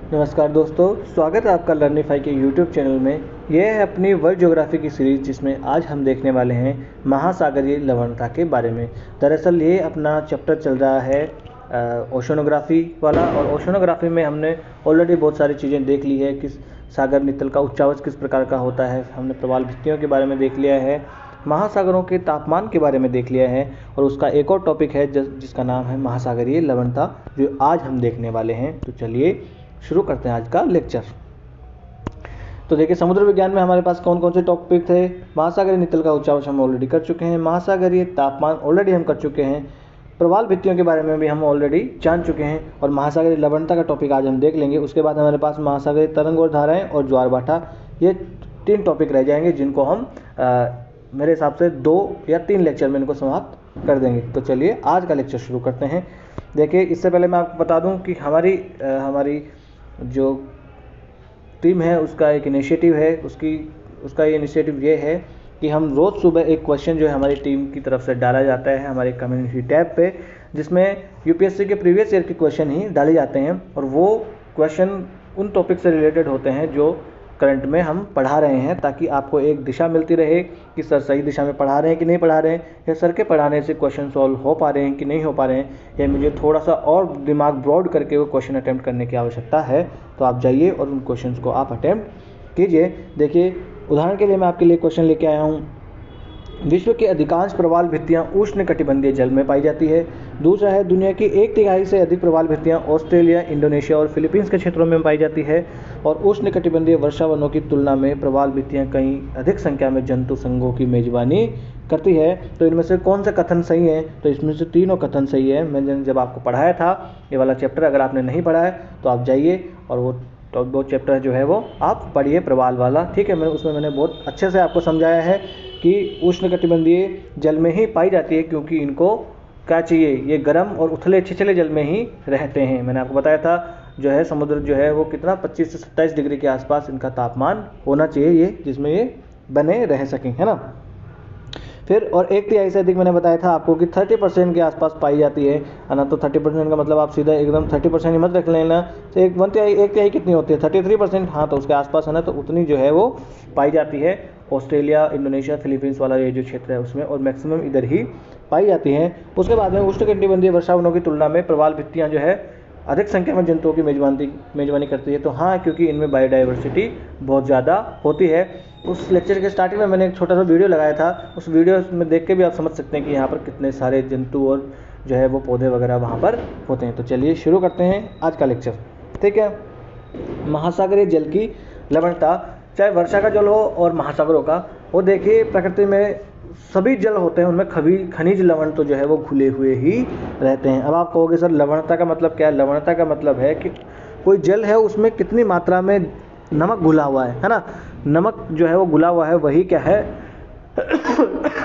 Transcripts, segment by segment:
नमस्कार दोस्तों, स्वागत है आपका लर्निफाई के यूट्यूब चैनल में। यह है अपनी वर्ल्ड ज्योग्राफी की सीरीज़ जिसमें आज हम देखने वाले हैं महासागरीय लवणता के बारे में। दरअसल ये अपना चैप्टर चल रहा है ओशनोग्राफी वाला, और ओशनोग्राफी में हमने ऑलरेडी बहुत सारी चीज़ें देख ली है। किस सागर नितल का उच्चावच किस प्रकार का होता है, हमने प्रवाल भित्तियों के बारे में देख लिया है, महासागरों के तापमान के बारे में देख लिया है, और उसका एक और टॉपिक है जिसका नाम है महासागरीय लवणता, जो आज हम देखने वाले हैं। तो चलिए शुरू करते हैं आज का लेक्चर। तो देखिए, समुद्र विज्ञान में हमारे पास कौन कौन से टॉपिक थे। महासागरीय नितल का उच्चावच हम ऑलरेडी कर चुके हैं, महासागरीय तापमान ऑलरेडी हम कर चुके हैं, प्रवाल भित्तियों के बारे में भी हम ऑलरेडी जान चुके हैं, और महासागरीय लवणता का टॉपिक आज हम देख लेंगे। उसके बाद हमारे पास महासागरीय तरंग और धाराएं और ज्वार भाटा, ये 3 टॉपिक रह जाएंगे जिनको हम मेरे हिसाब से 2 या 3 लेक्चर में इनको समाप्त कर देंगे। तो चलिए आज का लेक्चर शुरू करते हैं। देखिए, इससे पहले मैं आपको बता दूं कि हमारी जो टीम है उसका एक इनिशिएटिव है। उसका ये इनिशिएटिव ये है कि हम रोज़ सुबह एक क्वेश्चन जो है हमारी टीम की तरफ से डाला जाता है हमारे कम्युनिटी टैब पे, जिसमें यूपीएससी के प्रीवियस ईयर के क्वेश्चन ही डाले जाते हैं, और वो क्वेश्चन उन टॉपिक से रिलेटेड होते हैं जो करंट में हम पढ़ा रहे हैं, ताकि आपको एक दिशा मिलती रहे कि सर सही दिशा में पढ़ा रहे हैं कि नहीं पढ़ा रहे हैं, या सर के पढ़ाने से क्वेश्चन सॉल्व हो पा रहे हैं कि नहीं हो पा रहे हैं, या मुझे थोड़ा सा और दिमाग ब्रॉड करके वो क्वेश्चन अटैम्प्ट करने की आवश्यकता है। तो आप जाइए और उन क्वेश्चंस को आप अटैम्प्ट कीजिए। देखिए, उदाहरण के लिए मैं आपके लिए क्वेश्चन लेके आया हूँ। विश्व की अधिकांश प्रवाल भित्तियाँ उष्णकटिबंधीय जल में पाई जाती है। दूसरा है, दुनिया की 1/3 से अधिक प्रवाल भित्तियाँ ऑस्ट्रेलिया, इंडोनेशिया और फिलीपींस के क्षेत्रों में पाई जाती है। और उष्णकटिबंधीय वर्षावनों की तुलना में प्रवाल भित्तियाँ कहीं अधिक संख्या में जंतु संघों की मेजबानी करती है। तो इनमें से कौन सा कथन सही है? तो इसमें से तीनों कथन सही है। मैंने जब आपको पढ़ाया था ये वाला चैप्टर, अगर आपने नहीं पढ़ा है तो आप जाइए और वो चैप्टर जो है वो आप पढ़िए, प्रवाल वाला, ठीक है। उसमें मैंने बहुत अच्छे से आपको समझाया है कि उष्णकटिबंधीय जल में ही पाई जाती है, क्योंकि इनको क्या चाहिए, ये गर्म और उथले छिछले जल में ही रहते हैं। मैंने आपको बताया था जो है समुद्र जो है वो कितना 25 से 27 डिग्री के आसपास इनका तापमान होना चाहिए, ये जिसमें ये बने रह सकें, है ना। फिर और 1/3 से अधिक मैंने बताया था आपको कि 30% के आसपास पाई जाती है ना। तो 30% का मतलब आप सीधा एकदम 30% ही मत रख लेना। तो 1/3 कितनी होती है? 33%। हाँ, तो उसके आसपास है ना, तो उतनी जो है वो पाई जाती है ऑस्ट्रेलिया, इंडोनेशिया, फिलीपींस वाला ये जो क्षेत्र है उसमें, और मैक्सिमम इधर ही पाई जाती हैं। उसके बाद में उष्णकटिबंधीय वर्षावनों की तुलना में प्रवाल भित्तियाँ जो है अधिक संख्या में जंतुओं की मेजबानी करती है। तो हाँ, क्योंकि इनमें बायोडाइवर्सिटी बहुत ज़्यादा होती है। उस लेक्चर के स्टार्टिंग में मैंने एक छोटा सा वीडियो लगाया था, उस वीडियो में देख के भी आप समझ सकते हैं कि यहाँ पर कितने सारे जंतु और जो है वो पौधे वगैरह वहाँ पर होते हैं। तो चलिए शुरू करते हैं आज का लेक्चर, ठीक है। महासागरीय जल की लवणता, चाहे वर्षा का जल हो और महासागरों का, वो देखिए प्रकृति में सभी जल होते हैं, उनमें खनिज लवण तो जो है वो घुले हुए ही रहते हैं। अब आप कहोगे सर लवणता का मतलब क्या है? लवणता का मतलब है कि कोई जल है उसमें कितनी मात्रा में नमक घुला हुआ है ना। नमक जो है वो घुला हुआ है, वही क्या है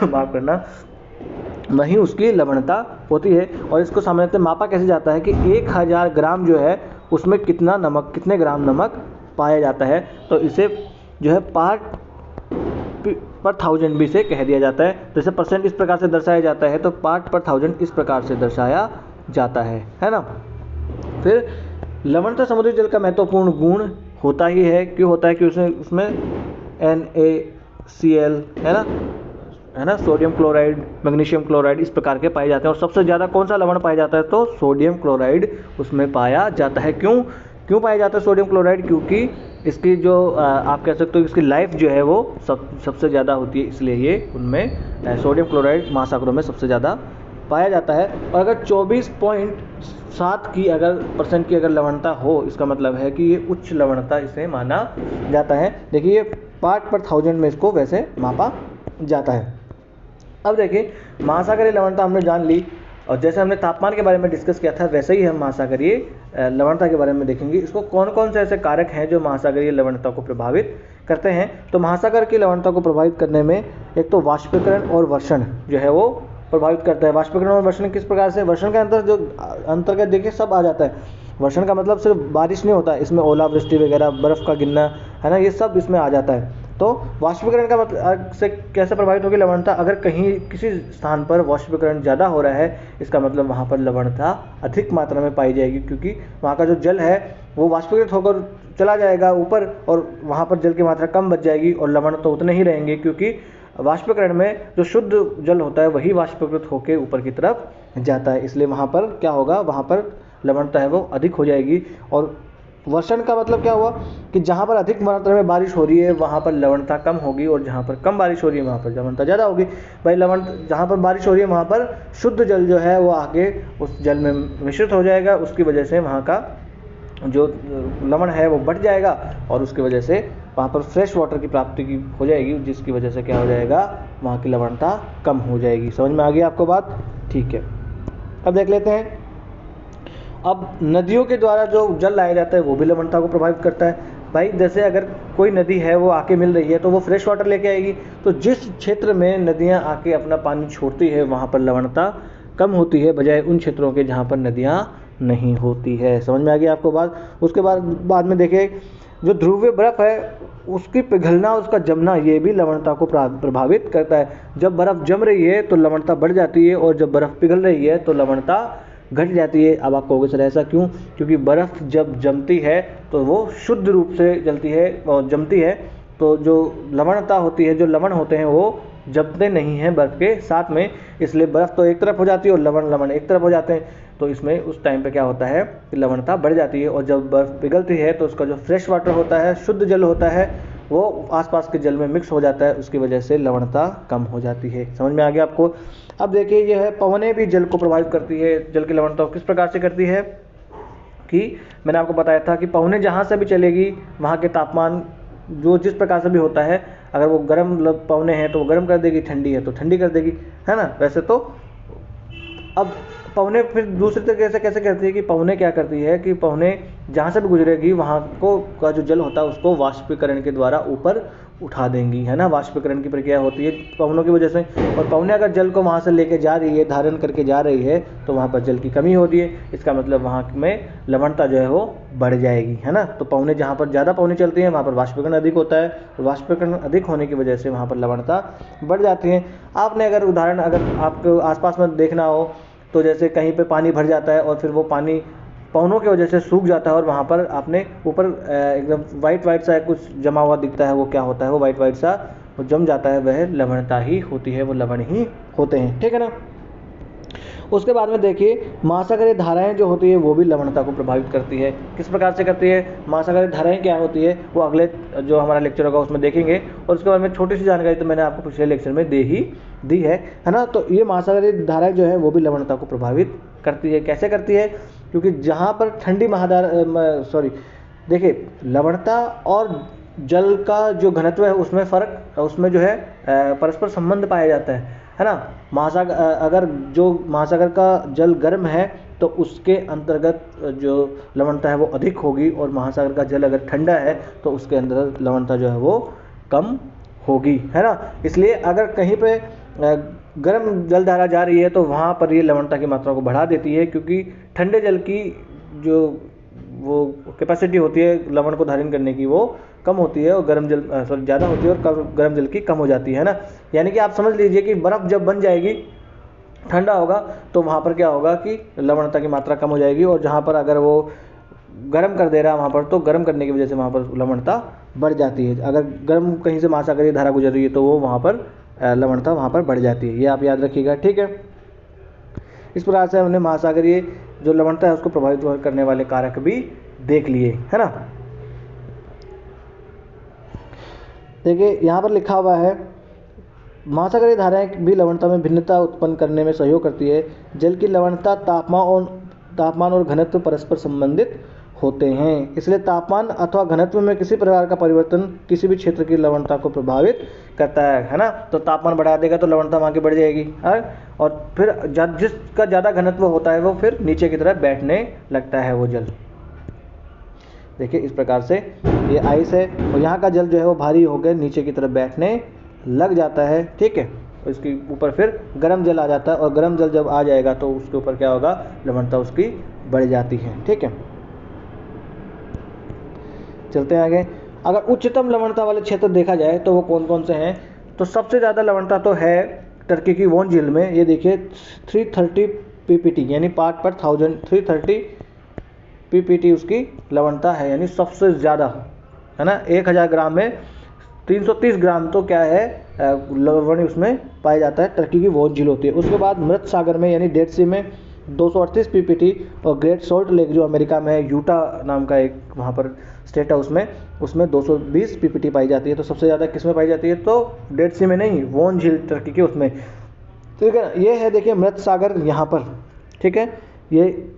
माफ करना, वही उसकी लवणता होती है। और इसको सामान्यतः मापा कैसे जाता है कि 1000 ग्राम जो है उसमें कितने ग्राम नमक पाया जाता है। तो इसे जो है पार्ट पर 1000 भी से कह दिया जाता है। जैसे परसेंट इस प्रकार से दर्शाया जाता है, तो पार्ट पर 1000 इस प्रकार से दर्शाया जाता है ना। फिर लवणता समुद्री जल का महत्वपूर्ण गुण होता ही है। क्यों होता है? कि उसमें NaCl है ना, सोडियम क्लोराइड, मैग्नीशियम क्लोराइड इस प्रकार के पाए जाते हैं। और सबसे ज़्यादा कौन सा लवण पाया जाता है? तो सोडियम क्लोराइड उसमें पाया जाता है। क्यों पाया जाता है सोडियम क्लोराइड? क्योंकि इसकी जो आप कह सकते हो इसकी लाइफ जो है वो सबसे ज़्यादा होती है, इसलिए ये उनमें सोडियम क्लोराइड महासागरों में सबसे ज़्यादा पाया जाता है। और अगर 24.7 की परसेंट की अगर लवणता हो, इसका मतलब है कि ये उच्च लवणता इसे माना जाता है। देखिए, ये पार्ट पर 1000 में इसको वैसे मापा जाता है। अब देखिए, महासागरीय लवणता हमने जान ली, और जैसे हमने तापमान के बारे में डिस्कस किया था वैसे ही हम महासागरीय लवणता के बारे में देखेंगे। इसको कौन कौन से ऐसे कारक हैं जो महासागरीय लवणता को प्रभावित करते हैं। तो महासागर की लवणता को प्रभावित करने में एक तो वाष्पीकरण और वर्षण जो है वो प्रभावित करता है। वाष्पीकरण और वर्षण किस प्रकार से? वर्षण के अंतर्गत देखिए सब आ जाता है। वर्षण का मतलब सिर्फ बारिश नहीं होता, इसमें ओलावृष्टि वगैरह, बर्फ़ का गिरना, है ना, ये सब इसमें आ जाता है। तो वाष्पीकरण का मतलब से कैसे प्रभावित होगी लवणता? अगर कहीं किसी स्थान पर वाष्पीकरण ज़्यादा हो रहा है, इसका मतलब वहाँ पर लवणता अधिक मात्रा में पाई जाएगी, क्योंकि वहाँ का जो जल है वो वाष्पीकृत होकर चला जाएगा ऊपर और वहाँ पर जल की मात्रा कम बच जाएगी और लवण तो उतने ही रहेंगे, क्योंकि वाष्पीकरण में जो शुद्ध जल होता है वही वाष्पीकृत होकर ऊपर की तरफ जाता है। इसलिए वहाँ पर क्या होगा, वहाँ पर लवणता है वो अधिक हो जाएगी। और वर्षण का मतलब क्या हुआ कि जहाँ पर अधिक मात्रा में बारिश हो रही है वहाँ पर लवणता कम होगी और जहाँ पर कम बारिश हो रही है वहाँ पर लवणता ज़्यादा होगी। भाई लवण जहाँ पर बारिश हो रही है वहाँ पर शुद्ध जल जो है वो आगे उस जल में मिश्रित हो जाएगा, उसकी वजह से वहाँ का जो लवण है वो बढ़ जाएगा और उसकी वजह से वहाँ पर फ्रेश वाटर की प्राप्ति की हो जाएगी, जिसकी वजह से क्या हो जाएगा, वहाँ की लवणता कम हो जाएगी। समझ में आ गई आपको बात? ठीक है, अब देख लेते हैं। अब नदियों के द्वारा जो जल लाया जाता है वो भी लवणता को प्रभावित करता है। भाई जैसे अगर कोई नदी है वो आके मिल रही है तो वो फ्रेश वाटर लेके आएगी, तो जिस क्षेत्र में नदियाँ आके अपना पानी छोड़ती है वहाँ पर लवणता कम होती है, बजाय उन क्षेत्रों के जहाँ पर नदियाँ नहीं होती है। समझ में आ गई आपको बात? उसके बाद में देखिए, जो ध्रुवीय बर्फ़ है उसकी पिघलना, उसका जमना, ये भी लवणता को प्रभावित करता है। जब बर्फ़ जम रही है तो लवणता बढ़ जाती है और जब बर्फ़ पिघल रही है तो लवणता घट जाती है। अब आप कहोगे सर ऐसा क्यों? क्योंकि बर्फ़ जब जमती है तो वो शुद्ध रूप से जलती है और जमती है, तो जो लवणता होती है, जो लवण होते हैं वो जमते नहीं हैं बर्फ़ के साथ में, इसलिए बर्फ़ तो एक तरफ हो जाती है और लवण एक तरफ हो जाते हैं। तो इसमें उस टाइम पे क्या होता है कि लवणता बढ़ जाती है और जब बर्फ़ पिघलती है तो उसका जो फ्रेश वाटर होता है, शुद्ध जल होता है, वो आसपास के जल में मिक्स हो जाता है, उसकी वजह से लवणता कम हो जाती है। समझ में आ गया आपको? अब देखिए, यह है पवनें भी जल को प्रभावित करती है। जल की लवणता को किस प्रकार से करती है कि मैंने आपको बताया था कि पवनें जहाँ से भी चलेगी वहाँ के तापमान जो जिस प्रकार से भी होता है, अगर वो गर्म पवनें हैं तो वो गर्म कर देगी, ठंडी है तो ठंडी कर देगी, है ना। वैसे तो अब पवनें फिर दूसरी तरीके से कैसे करती है कि पवनें क्या करती है कि पवनें जहाँ से भी गुजरेगी वहाँ को का जो जल होता है उसको वाष्पीकरण के द्वारा ऊपर उठा देंगी, है ना। वाष्पीकरण की प्रक्रिया होती है पवनों की वजह से। और पवनें अगर जल को वहाँ से लेके जा रही है, धारण करके जा रही है, तो वहाँ पर जल की कमी होती है। इसका मतलब वहाँ में लवणता जो है वो बढ़ जाएगी, है ना। तो पवनें जहाँ पर ज़्यादा पवनें चलती हैं वहाँ पर वाष्पीकरण अधिक होता है, और वाष्पीकरण अधिक होने की वजह से वहाँ पर लवणता बढ़ जाती है। आपने अगर उदाहरण अगर आपको आसपास में देखना हो तो जैसे कहीं पे पानी भर जाता है और फिर वो पानी पवनों की वजह से सूख जाता है और वहाँ पर आपने ऊपर एकदम वाइट सा कुछ जमा हुआ दिखता है, वो क्या होता है, वो वाइट सा वो जम जाता है, वह लवणता ही होती है, वो लवण ही होते हैं, ठीक है ना। उसके बाद में देखिए, महासागरीय धाराएं जो होती है वो भी लवणता को प्रभावित करती है। किस प्रकार से करती है? महासागरीय धाराएं क्या होती है वो अगले जो हमारा लेक्चर होगा उसमें देखेंगे। और उसके बारे में छोटी सी जानकारी तो मैंने आपको पिछले लेक्चर में दी है ना। तो ये महासागरीय धाराएं जो है वो भी लवणता को प्रभावित करती है। कैसे करती है? क्योंकि जहाँ पर ठंडी देखिए, लवणता और जल का जो घनत्व है उसमें फ़र्क, उसमें जो है परस्पर संबंध पाया जाता है ना। अगर जो महासागर का जल गर्म है तो उसके अंतर्गत जो लवणता है वो अधिक होगी, और महासागर का जल अगर ठंडा है तो उसके अंदर लवणता जो है वो कम होगी, है ना। इसलिए अगर कहीं पे गर्म जलधारा जा रही है तो वहाँ पर ये लवणता की मात्रा को बढ़ा देती है, क्योंकि ठंडे जल की जो वो कैपेसिटी होती है लवण को धारण करने की वो कम होती है और गर्म जल ज़्यादा होती है और गर्म जल की कम हो जाती है ना। यानी कि आप समझ लीजिए कि बर्फ़ जब बन जाएगी, ठंडा होगा, तो वहाँ पर क्या होगा कि लवणता की मात्रा कम हो जाएगी, और जहाँ पर अगर वो गर्म कर दे रहा है वहाँ पर, तो गर्म करने की वजह से वहाँ पर लवणता बढ़ जाती है। अगर गर्म कहीं से महासागरीय धारा गुजर रही है तो वो वहाँ पर लवणता वहाँ पर बढ़ जाती है, ये आप याद रखिएगा, ठीक है। इस प्रकार से हमने महासागरीय जो लवणता है उसको प्रभावित करने वाले कारक भी देख लिए, है ना। देखिए यहाँ पर लिखा हुआ है, महासागरीय धाराएं भी लवणता में भिन्नता उत्पन्न करने में सहयोग करती है। जल की लवणता तापमान और घनत्व परस्पर संबंधित होते हैं, इसलिए तापमान अथवा घनत्व में किसी प्रकार का परिवर्तन किसी भी क्षेत्र की लवणता को प्रभावित करता है ना। तो तापमान बढ़ा देगा तो लवणता वहाँ की बढ़ जाएगी, और फिर जिसका ज़्यादा घनत्व होता है वो फिर नीचे की तरफ बैठने लगता है वो जल। देखिए इस प्रकार से ये आइस है और यहाँ का जल जो है वो भारी होकर नीचे की तरफ बैठने लग जाता है, ठीक है। और इसके ऊपर फिर गर्म जल आ जाता है, और गर्म जल जब आ जाएगा तो उसके ऊपर क्या होगा, लवणता उसकी बढ़ जाती है, ठीक है। चलते हैं आगे। अगर उच्चतम लवणता वाले क्षेत्र देखा जाए तो वो कौन कौन से हैं? तो सबसे ज़्यादा लवणता तो है टर्की की वोन झील में। ये देखिए 330 ppt यानी पार्ट पर 1000, 330 पीपीटी उसकी लवणता है, यानी सबसे ज़्यादा, है ना। 1000 ग्राम में 330 ग्राम तो क्या है लवण उसमें पाया जाता है, टर्की की वोन झील होती है। उसके बाद मृत सागर में यानी डेड सी में 238 पीपीटी, और ग्रेट सॉल्ट लेक जो अमेरिका में है, यूटा नाम का एक वहाँ पर स्टेट है, उसमें 220 पीपीटी पाई जाती है। तो सबसे ज़्यादा किस में पाई जाती है, तो डेड सी में नहीं, वोन झील टर्की के उसमें, ठीक है। ये है देखिए मृत सागर यहाँ पर, ठीक है। ये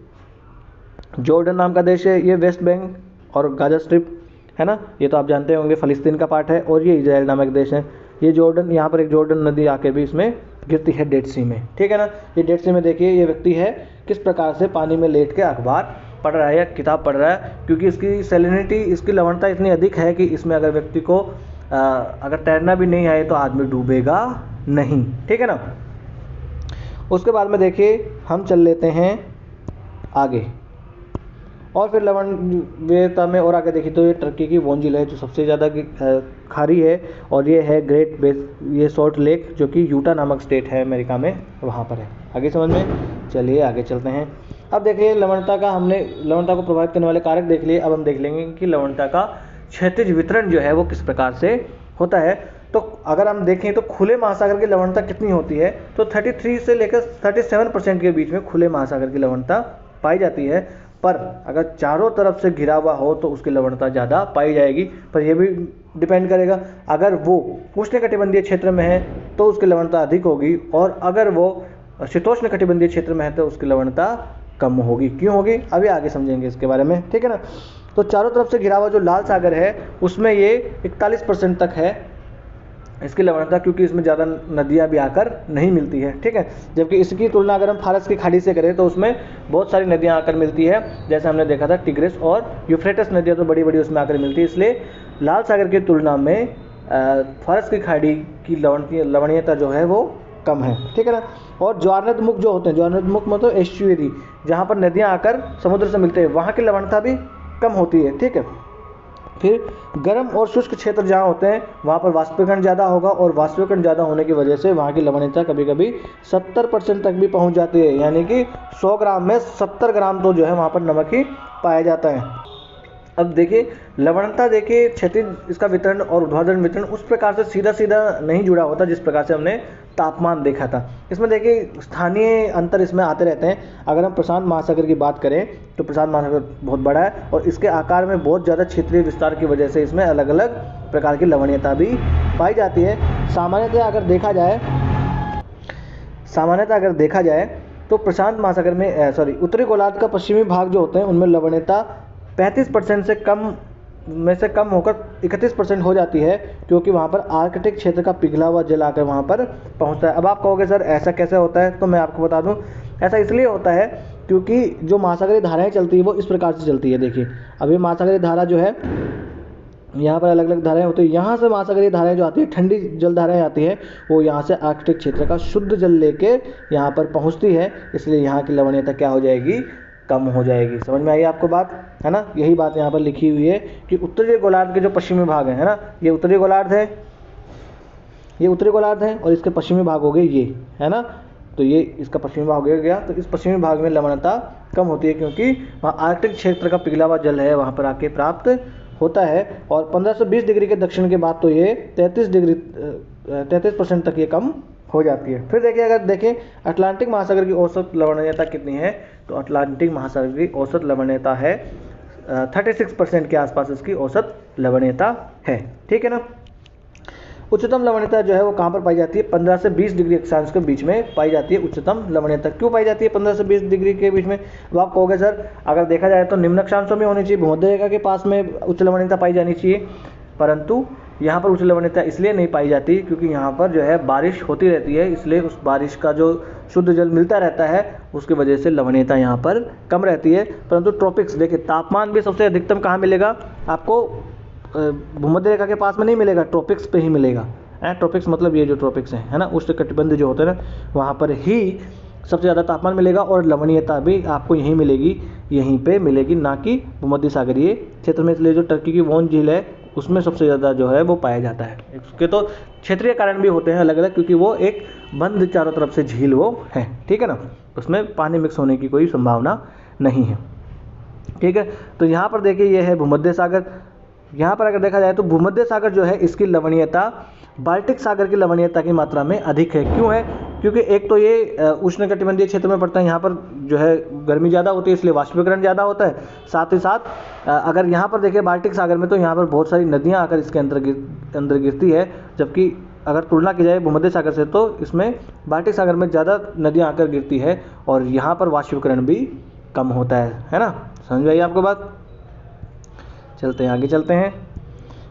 जॉर्डन नाम का देश है, ये वेस्ट बैंक और गाजा स्ट्रिप, है ना, ये तो आप जानते होंगे फ़लस्तीन का पार्ट है, और ये इजराइल नामक देश है। ये जॉर्डन, यहाँ पर एक जॉर्डन नदी आके भी इसमें गिरती है डेड सी में, ठीक है ना। ये डेड सी में देखिए ये व्यक्ति है किस प्रकार से पानी में लेट के अखबार पढ़ रहा है या किताब पढ़ रहा है, क्योंकि इसकी सैलिनिटी, इसकी लवणता इतनी अधिक है कि इसमें अगर व्यक्ति को अगर तैरना भी नहीं आए तो आदमी डूबेगा नहीं, ठीक है ना। उसके बाद में देखिए हम चल लेते हैं आगे, और फिर लवणता में और आगे देखिए तो ये टर्की की वोन झील है जो सबसे ज़्यादा खारी है, और ये है ग्रेट बेस, ये सॉल्ट लेक जो कि यूटा नामक स्टेट है अमेरिका में, वहाँ पर है। आगे समझ में, चलिए आगे चलते हैं। अब देखिए लवणता का, हमने लवणता को प्रभावित करने वाले कारक देख लिए, अब हम देख लेंगे कि लवणता का क्षैतिज वितरण जो है वो किस प्रकार से होता है। तो अगर हम देखें तो खुले महासागर की लवणता कितनी होती है, तो 33 से लेकर 37% के बीच में खुले महासागर की लवणता पाई जाती है। पर अगर चारों तरफ से घिरा हुआ हो तो उसकी लवणता ज़्यादा पाई जाएगी, पर यह भी डिपेंड करेगा, अगर वो उष्णकटिबंधीय क्षेत्र में है तो उसकी लवणता अधिक होगी, और अगर वो शीतोष्ण कटिबंधीय क्षेत्र में है तो उसकी लवणता कम होगी। क्यों होगी, अभी आगे समझेंगे इसके बारे में, ठीक है ना। तो चारों तरफ से घिरा हुआ जो लाल सागर है उसमें ये 41% तक है इसकी लवणता, क्योंकि इसमें ज़्यादा नदियाँ भी आकर नहीं मिलती है, ठीक है। जबकि इसकी तुलना अगर हम फारस की खाड़ी से करें तो उसमें बहुत सारी नदियाँ आकर मिलती है, जैसे हमने देखा था टिग्रिस और यूफ्रेटिस नदियाँ तो बड़ी बड़ी उसमें आकर मिलती है। इसलिए लाल सागर की तुलना में फारस की खाड़ी की लवणीयता जो है वो कम है, ठीक है ना। और ज्वारनदमुख जो होते हैं, ज्वारनदमुख मतलब एस्चुअरी, जहाँ पर नदियाँ आकर समुद्र से मिलते हैं, वहाँ की लवणता भी कम होती है, ठीक है। फिर गर्म और शुष्क क्षेत्र जहाँ होते हैं वहाँ पर वाष्पीकरण ज़्यादा होगा, और वाष्पीकरण ज़्यादा होने की वजह से वहाँ की लवणता कभी कभी 70% तक भी पहुँच जाती है, यानी कि 100 ग्राम में 70 ग्राम तो जो है वहाँ पर नमक ही पाया जाता है। अब देखिए लवणता, देखिए क्षैतिज इसका वितरण और ऊर्ध्वाधर वितरण उस प्रकार से सीधा सीधा नहीं जुड़ा होता जिस प्रकार से हमने तापमान देखा था। इसमें देखिए स्थानीय अंतर इसमें आते रहते हैं। अगर हम प्रशांत महासागर की बात करें तो प्रशांत महासागर बहुत बड़ा है, और इसके आकार में बहुत ज़्यादा क्षेत्रीय विस्तार की वजह से इसमें अलग अलग प्रकार की लवणीयता भी पाई जाती है। सामान्यतः अगर देखा जाए तो प्रशांत महासागर में उत्तरी गोलार्ध का पश्चिमी भाग जो होते हैं उनमें लवणीयता 35% से कम होकर 31% हो जाती है, क्योंकि वहाँ पर आर्कटिक क्षेत्र का पिघला हुआ जल आकर वहाँ पर पहुँचता है। अब आप कहोगे सर ऐसा कैसे होता है, तो मैं आपको बता दूँ, ऐसा इसलिए होता है क्योंकि जो महासागरीय धाराएं चलती है वो इस प्रकार से चलती है। देखिए अब ये महासागरीय धारा जो है, यहाँ पर अलग अलग धाराएं होती है, यहाँ से महासागरीय धाराएं जो आती है, ठंडी जल धाराएं आती है, वो यहाँ से आर्कटिक क्षेत्र का शुद्ध जल लेके यहाँ पर पहुँचती है, इसलिए यहाँ की लवणीयता क्या हो जाएगी, कम हो जाएगी। समझ में आई आपको बात, है ना। यही बात यहाँ पर लिखी हुई है कि उत्तरी गोलार्ध के जो पश्चिमी भाग है ना, ये उत्तरी गोलार्ध है, और इसके पश्चिमी भाग हो गए ये, है ना। तो ये इसका पश्चिमी भाग हो गया, तो इस पश्चिमी भाग में लवणता कम होती है, क्योंकि वहाँ आर्कटिक क्षेत्र का पिघला हुआ जल है वहाँ पर आके प्राप्त होता है। और 1520 डिग्री के दक्षिण के बाद तो ये 33% तक ये कम हो जाती है। फिर देखिए अगर देखें अटलांटिक महासागर की औसत लवणीयता कितनी है, तो अटलांटिक महासागर की औसत लवणीयता है 36% के आसपास इसकी औसत लवणीयता है, ठीक है ना। उच्चतम लवणीयता जो है वो कहाँ पर पाई जाती है, 15 से 20 डिग्री अक्षांश के बीच में पाई जाती है उच्चतम लवणीयता। क्यों पाई जाती है 15 से 20 डिग्री के बीच में, अब आप कहोगे सर अगर देखा जाए तो निम्न अक्षांशों में होनी चाहिए, भूमध्य रेखा के पास में उच्च लवणीयता पाई जानी चाहिए, परंतु यहाँ पर उच्च लवणीयता इसलिए नहीं पाई जाती क्योंकि यहाँ पर जो है बारिश होती रहती है, इसलिए उस बारिश का जो शुद्ध जल मिलता रहता है उसकी वजह से लवणीयता यहाँ पर कम रहती है। परंतु ट्रॉपिक्स, देखिए तापमान भी सबसे अधिकतम कहाँ मिलेगा आपको, भूमध्य रेखा के पास में नहीं मिलेगा, ट्रॉपिक्स पे ही मिलेगा। ट्रॉपिक्स मतलब ये जो ट्रॉपिक्स हैं, है ना, उष्णकटिबंध जो होते हैं ना, वहाँ पर ही सबसे ज़्यादा तापमान मिलेगा, और लवणीयता भी आपको यहीं पे मिलेगी, ना कि भूमध्य सागरीय क्षेत्र में। इसलिए जो टर्की की वोन झील है उसमें सबसे ज़्यादा जो है वो पाया जाता है। इसके तो क्षेत्रीय कारण भी होते हैं अलग अलग, क्योंकि वो एक बंद चारों तरफ से झील वो है, ठीक है ना, उसमें पानी मिक्स होने की कोई संभावना नहीं है। ठीक है। तो यहाँ पर देखिए ये है भूमध्य सागर। यहाँ पर अगर देखा जाए तो भूमध्य सागर जो है इसकी लवणीयता बाल्टिक सागर की लवणीयता की मात्रा में अधिक है। क्यों है? क्योंकि एक तो ये उष्णकटिबंधीय क्षेत्र में पड़ता है, यहाँ पर जो है गर्मी ज़्यादा होती है इसलिए वाष्पीकरण ज़्यादा होता है। साथ ही साथ अगर यहाँ पर देखें बाल्टिक सागर में तो यहाँ पर बहुत सारी नदियाँ आकर इसके अंदर गिरती है, जबकि अगर तुलना की जाए भूमध्य सागर से तो इसमें बाल्टिक सागर में ज़्यादा नदियाँ आकर गिरती है और यहाँ पर वाष्पीकरण भी कम होता है ना। समझ में आई आपको बात? चलते हैं आगे, चलते हैं।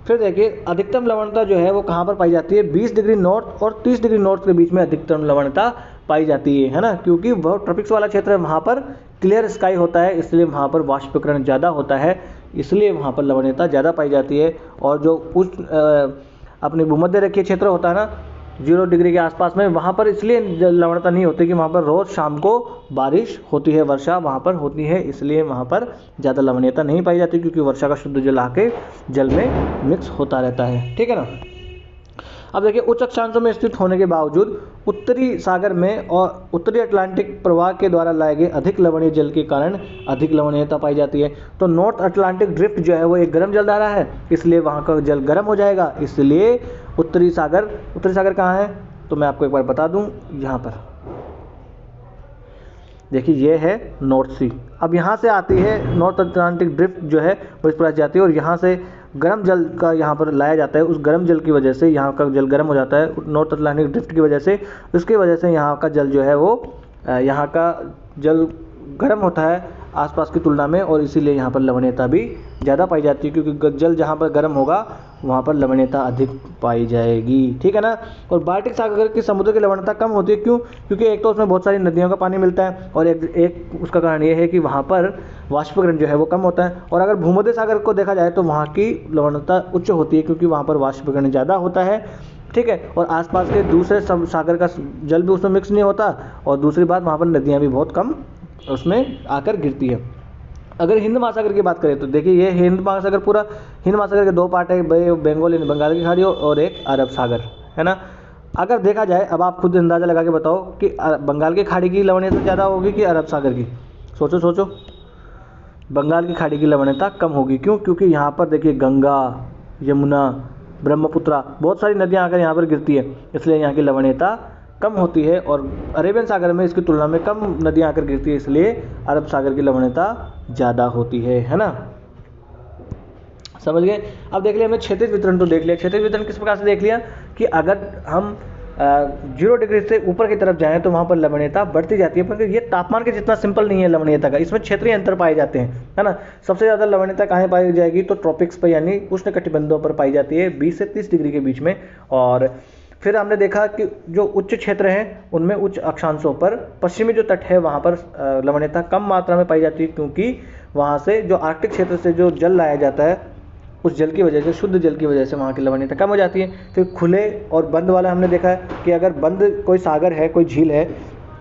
फिर देखिए अधिकतम लवणता जो है वो कहाँ पर पाई जाती है? 20 डिग्री नॉर्थ और 30 डिग्री नॉर्थ के बीच में अधिकतम लवणता पाई जाती है ना, क्योंकि वह ट्रॉपिक्स वाला क्षेत्र है, वहाँ पर क्लियर स्काई होता है, इसलिए वहाँ पर वाष्पीकरण ज़्यादा होता है, इसलिए वहाँ पर लवणता ज़्यादा पाई जाती है। और जो अपने भूमध्य रेखीय क्षेत्र होता है ना 0 डिग्री के आसपास में, वहाँ पर इसलिए लवणता नहीं होती कि वहाँ पर रोज़ शाम को बारिश होती है, वर्षा वहाँ पर होती है, इसलिए वहाँ पर ज़्यादा लवणीयता नहीं पाई जाती, क्योंकि वर्षा का शुद्ध जल आके जल में मिक्स होता रहता है। ठीक है ना। अब देखिए उच्च अक्षांशों में स्थित होने के बावजूद उत्तरी सागर में और उत्तरी अटलांटिक प्रवाह के द्वारा लाए गए अधिक लवणीय जल के कारण अधिक लवणीयता पाई जाती है। तो नॉर्थ अटलांटिक ड्रिफ्ट जो है वो एक गर्म जलधारा है, इसलिए वहाँ का जल गर्म हो जाएगा, इसलिए उत्तरी सागर कहाँ है तो मैं आपको एक बार बता दूँ, यहाँ पर देखिए ये है नॉर्थ सी। अब यहाँ से आती है नॉर्थ अटलांटिक ड्रिफ्ट जो है वो इस पर जाती है और यहाँ से गर्म जल का यहाँ पर लाया जाता है। उस गर्म जल की वजह से यहाँ का जल गर्म हो जाता है नॉर्थ अटलांटिक ड्रिफ्ट की वजह से, उसकी वजह से यहाँ का जल जो है वो यहाँ का जल गर्म होता है आसपास की तुलना में, और इसीलिए यहाँ पर लवणीयता भी ज़्यादा पाई जाती है, क्योंकि जल जहाँ पर गर्म होगा वहाँ पर लवणीयता अधिक पाई जाएगी। ठीक है ना। और बाल्टिक सागर की समुद्र की लवणता कम होती है। क्यों? क्योंकि एक तो उसमें बहुत सारी नदियों का पानी मिलता है और एक उसका कारण ये है कि वहाँ पर वाष्पीकरण जो है वो कम होता है। और अगर भूमध्य सागर को देखा जाए तो वहाँ की लवणता उच्च होती है, क्योंकि वहाँ पर वाष्पीकरण ज़्यादा होता है। ठीक है। और आसपास के दूसरे सागर का जल भी उसमें मिक्स नहीं होता, और दूसरी बात वहाँ पर नदियाँ भी बहुत कम उसमें आकर गिरती है। अगर हिंद महासागर की बात करें तो देखिए ये हिंद महासागर पूरा, हिंद महासागर के 2 पार्ट है, बंगाल बंगाल की खाड़ी और एक अरब सागर, है ना। अगर देखा जाए, अब आप खुद अंदाज़ा लगा के बताओ कि बंगाल की खाड़ी की लवणीयता ज़्यादा होगी कि अरब सागर की? सोचो। बंगाल की खाड़ी की लवणीयता कम होगी। क्यों? क्योंकि यहाँ पर देखिए गंगा, यमुना, ब्रह्मपुत्रा बहुत सारी नदियाँ आकर यहाँ पर गिरती है, इसलिए यहाँ की लवणीयता कम होती है। और अरेबियन सागर में इसकी तुलना में कम नदियाँ आकर गिरती है, इसलिए अरब सागर की लवणीयता ज़्यादा होती है ना। समझ गए? अब देख लिया हमने क्षेत्रीय वितरण, तो देख लिया क्षेत्रीय वितरण किस प्रकार से देख लिया कि अगर हम 0 डिग्री से ऊपर की तरफ जाएं तो वहाँ पर लवणीयता बढ़ती जाती है, पर ये तापमान के जितना सिंपल नहीं है लवणीयता का, इसमें क्षेत्रीय अंतर पाए जाते हैं, है ना। सबसे ज़्यादा लवणीयता कहाँ पाई जाएगी तो ट्रॉपिक्स पर, यानी उष्णकटिबंधों पर पाई जाती है 20 से 30 डिग्री के बीच में। और फिर हमने देखा कि जो उच्च क्षेत्र हैं उनमें उच्च अक्षांशों पर पश्चिमी जो तट है वहाँ पर लवणीयता कम मात्रा में पाई जाती है, क्योंकि वहाँ से जो आर्कटिक क्षेत्र से जो जल लाया जाता है उस जल की वजह से, शुद्ध जल की वजह से वहाँ की लवणीयता कम हो जाती है। फिर खुले और बंद वाला हमने देखा है कि अगर बंद कोई सागर है, कोई झील है,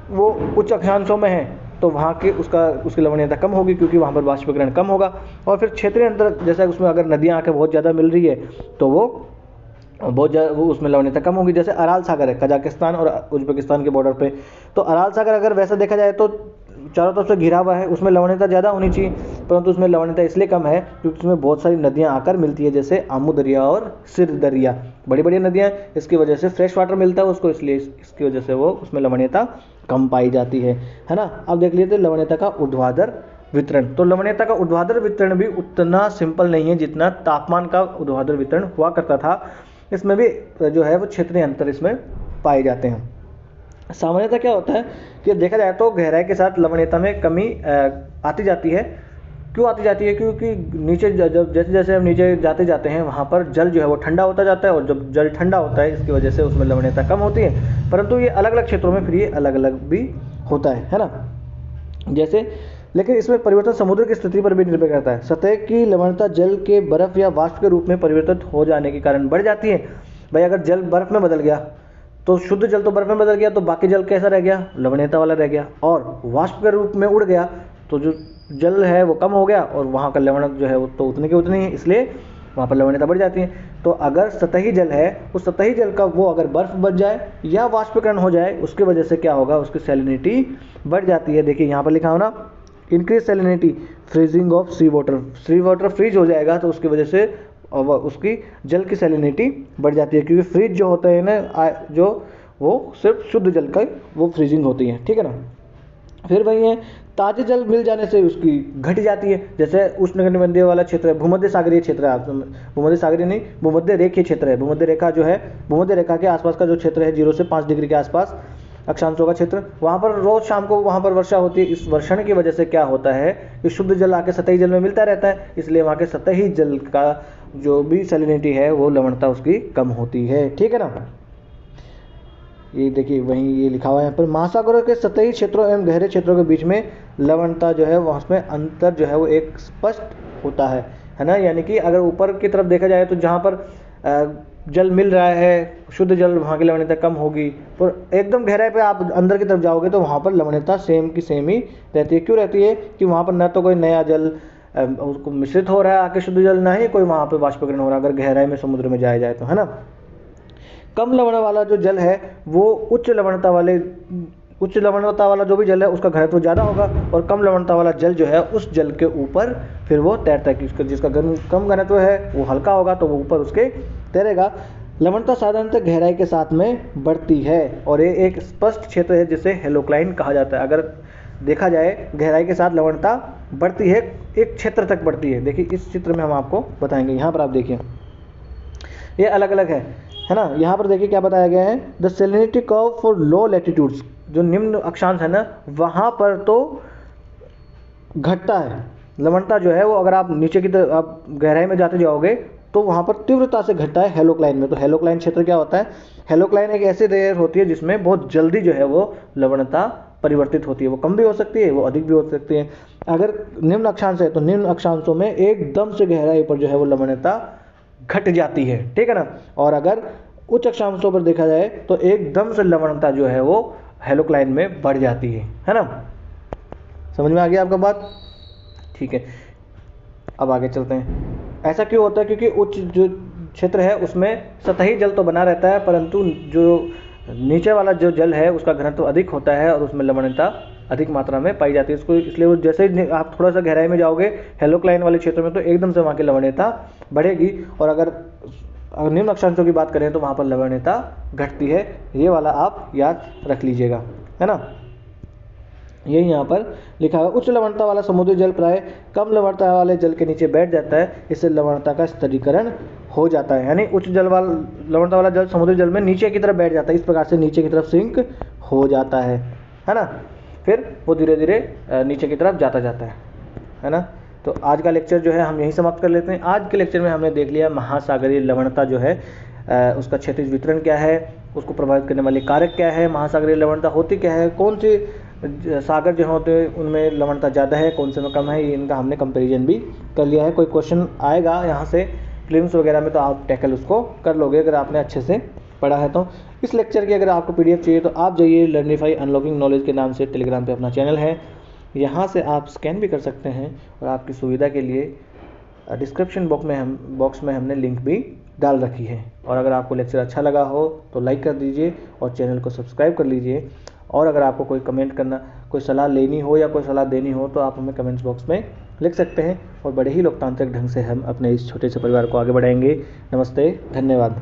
वो उच्च अक्षांशों में है तो वहाँ की उसकी लवणीयता कम होगी, क्योंकि वहाँ पर वाष्पीकरण कम होगा। और फिर क्षेत्रीय अंतर, जैसे उसमें अगर नदियाँ आके बहुत ज़्यादा मिल रही है तो वो उसमें लवणीयता कम होगी। जैसे अराल सागर है कजाकिस्तान और उज्बेकिस्तान के बॉर्डर पे, तो अराल सागर अगर वैसा देखा जाए तो चारों तरफ से घिरा हुआ है, उसमें लवणीयता ज़्यादा होनी चाहिए, परंतु उसमें लवणीयता इसलिए कम है क्योंकि उसमें बहुत सारी नदियाँ आकर मिलती है, जैसे आमू दरिया और सिर दरिया, बड़ी बड़ी नदियाँ, इसकी वजह से फ्रेश वाटर मिलता है उसको, इसलिए इसकी वजह से वो उसमें लवणीयता कम पाई जाती है ना। अब देख लेते लवणीयता का ऊर्ध्वाधर वितरण। तो लवणीयता का ऊर्ध्वाधर वितरण भी उतना सिंपल नहीं है जितना तापमान का ऊर्ध्वाधर वितरण हुआ करता था। इसमें भी जो है वो क्षेत्रीय अंतर इसमें पाए जाते हैं। सामान्यतः क्या होता है कि देखा जाए तो गहराई के साथ लवणीयता में कमी आती जाती है। क्यों आती जाती है? क्योंकि नीचे जब जैसे जैसे हम नीचे जाते हैं वहाँ पर जल जो है वो ठंडा होता जाता है, और जब जल ठंडा होता है इसकी वजह से उसमें लवणीयता कम होती है। परंतु ये अलग अलग क्षेत्रों में फिर ये अलग अलग भी होता है ना। जैसे लेकिन इसमें परिवर्तन समुद्र की स्थिति पर भी निर्भर करता है। सतह की लवणता जल के बर्फ या वाष्प के रूप में परिवर्तित हो जाने के कारण बढ़ जाती है। भाई अगर जल बर्फ में बदल गया तो शुद्ध जल तो बर्फ में बदल गया, तो बाकी जल कैसा रह गया? लवणीयता वाला रह गया। और वाष्प के रूप में उड़ गया तो जो जल है वो कम हो गया, और वहाँ का लवणता जो है वो तो उतनी की उतनी है, इसलिए वहाँ पर लवणीयता बढ़ जाती है। तो अगर सतही जल है, उस सतही जल का वो अगर बर्फ बन जाए या वाष्पीकरण हो जाए, उसकी वजह से क्या होगा? उसकी सैलिनिटी बढ़ जाती है। देखिए यहाँ पर लिखा हो ना increase salinity, freezing of sea water freeze हो जाएगा तो उसकी वजह से उसकी जल की सेलिनिटी बढ़ जाती है, क्योंकि फ्रीज जो होता है ना जो वो सिर्फ शुद्ध जल का वो फ्रीजिंग होती है, ठीक है ना। फिर वही है, ताजे जल मिल जाने से उसकी घट जाती है। जैसे उष्णकटिबंधीय वाला क्षेत्र है, भूमध्य सागरीय क्षेत्र है, आप भूमध्य सागरीय नहीं, भूमध्य रेखीय क्षेत्र है। भूमध्य रेखा जो है, भूमध्य रेखा के आसपास का जो क्षेत्र है 0 से 5 डिग्री के आसपास अक्षांशों का क्षेत्र, वहाँ पर रोज शाम को वहाँ पर वर्षा होती है। इस वर्षण की वजह से क्या होता है कि शुद्ध जल आके सतही जल में मिलता रहता है, इसलिए वहाँ के सतही जल का जो भी सैलिनिटी है वो लवणता उसकी कम होती है, ठीक है ना। ये देखिए वहीं ये लिखा हुआ है यहाँ पर, महासागरों के सतही क्षेत्रों एवं गहरे क्षेत्रों के बीच में लवणता जो है वहाँ में अंतर जो है वो एक स्पष्ट होता है ना। यानी कि अगर ऊपर की तरफ देखा जाए तो जहाँ पर जल मिल रहा है शुद्ध जल, वहाँ की लवणता कम होगी, और एकदम गहराई पे आप अंदर की तरफ जाओगे तो वहाँ पर लवणता सेम की सेम ही रहती है। क्यों रहती है कि वहाँ पर न तो कोई नया जल उसको मिश्रित हो रहा है आके शुद्ध जल, ना ही कोई वहाँ पे वाष्पीकरण हो रहा है अगर गहराई में समुद्र में जाया जाए तो, है ना। कम लवण वाला जो जल है वो उच्च लवणता वाला जो भी जल है उसका घनत्व ज़्यादा होगा, और कम लवणता वाला जल जो है उस जल के ऊपर फिर वो तैरता है। जिसका कम घनत्व है वो हल्का होगा तो वो ऊपर उसके तैरेगा। लवणता साधारणतः गहराई के साथ में बढ़ती है, और ये एक स्पष्ट क्षेत्र है जिसे हेलोक्लाइन कहा जाता है। अगर देखा जाए गहराई के साथ लवणता बढ़ती है, एक क्षेत्र तक बढ़ती है। देखिए इस चित्र में हम आपको बताएंगे, यहाँ पर आप देखिए ये अलग अलग है ना। यहाँ पर देखिए क्या बताया गया है, the salinity curve for low latitudes, जो निम्न अक्षांश है ना वहाँ पर तो घटता है लवणता जो है वो, अगर आप नीचे की तरफ आप गहराई में जाते जाओगे तो वहाँ पर तीव्रता से घटता है हेलोक्लाइन में। तो हेलोक्लाइन क्षेत्र क्या होता है, हेलोक्लाइन एक ऐसी लेयर होती है जिसमें बहुत जल्दी जो है वो लवणता परिवर्तित होती है, वो कम भी हो सकती है वो अधिक भी हो सकती है। अगर निम्न अक्षांश है तो निम्न अक्षांशों में एकदम से गहराई पर जो है वो लवणता घट जाती है, ठीक है ना। और अगर उच्च अक्षांशों पर देखा जाए तो एकदम से लवणता जो है वो हेलोक्लाइन में बढ़ जाती है ना। समझ में आ गया आपका बात, ठीक है। अब आगे चलते हैं। ऐसा क्यों होता है, क्योंकि उच्च जो क्षेत्र है उसमें सतही जल तो बना रहता है, परंतु जो नीचे वाला जो जल है उसका घनत्व अधिक होता है और उसमें लवणता अधिक मात्रा में पाई जाती है। इसको इसलिए वो जैसे ही आप थोड़ा सा गहराई में जाओगे हेलोक्लाइन वाले क्षेत्र में तो एकदम से वहाँ की लवणता बढ़ेगी, और अगर निम्न अक्षांशों की बात करें तो वहाँ पर लवणता घटती है। ये वाला आप याद रख लीजिएगा, है ना। यही यहाँ पर लिखा है, उच्च लवणता वाला समुद्री जल प्राय कम लवणता वाले जल के नीचे बैठ जाता है, इससे लवणता का स्तरीकरण हो जाता है। यानी उच्च लवणता वाला जल समुद्री जल में नीचे की तरफ बैठ जाता है, इस प्रकार से नीचे की तरफ सिंक हो जाता है ना। फिर वो धीरे धीरे नीचे की तरफ जाता है ना। तो आज का लेक्चर जो है हम यहीं समाप्त कर लेते हैं। आज के लेक्चर में हमने देख लिया महासागरीय लवणता जो है उसका क्षैतिज वितरण क्या है, उसको प्रभावित करने वाले कारक क्या है, महासागरीय लवणता होती क्या है, कौन सी सागर जो होते हैं उनमें लवणता ज़्यादा है, कौन से में कम है, इनका हमने कंपैरिजन भी कर लिया है। कोई क्वेश्चन आएगा यहाँ से प्रीलिम्स वगैरह में तो आप टैकल उसको कर लोगे अगर आपने अच्छे से पढ़ा है तो। इस लेक्चर की अगर आपको PDF चाहिए तो आप जाइए लर्निफाई अनलॉकिंग नॉलेज के नाम से टेलीग्राम पे अपना चैनल है, यहाँ से आप स्कैन भी कर सकते हैं, और आपकी सुविधा के लिए डिस्क्रिप्शन बॉक्स में हमने लिंक भी डाल रखी है। और अगर आपको लेक्चर अच्छा लगा हो तो लाइक कर दीजिए और चैनल को सब्सक्राइब कर लीजिए। और अगर आपको कोई कमेंट करना, कोई सलाह लेनी हो या कोई सलाह देनी हो तो आप हमें कमेंट्स बॉक्स में लिख सकते हैं, और बड़े ही लोकतांत्रिक ढंग से हम अपने इस छोटे से परिवार को आगे बढ़ाएंगे। नमस्ते, धन्यवाद।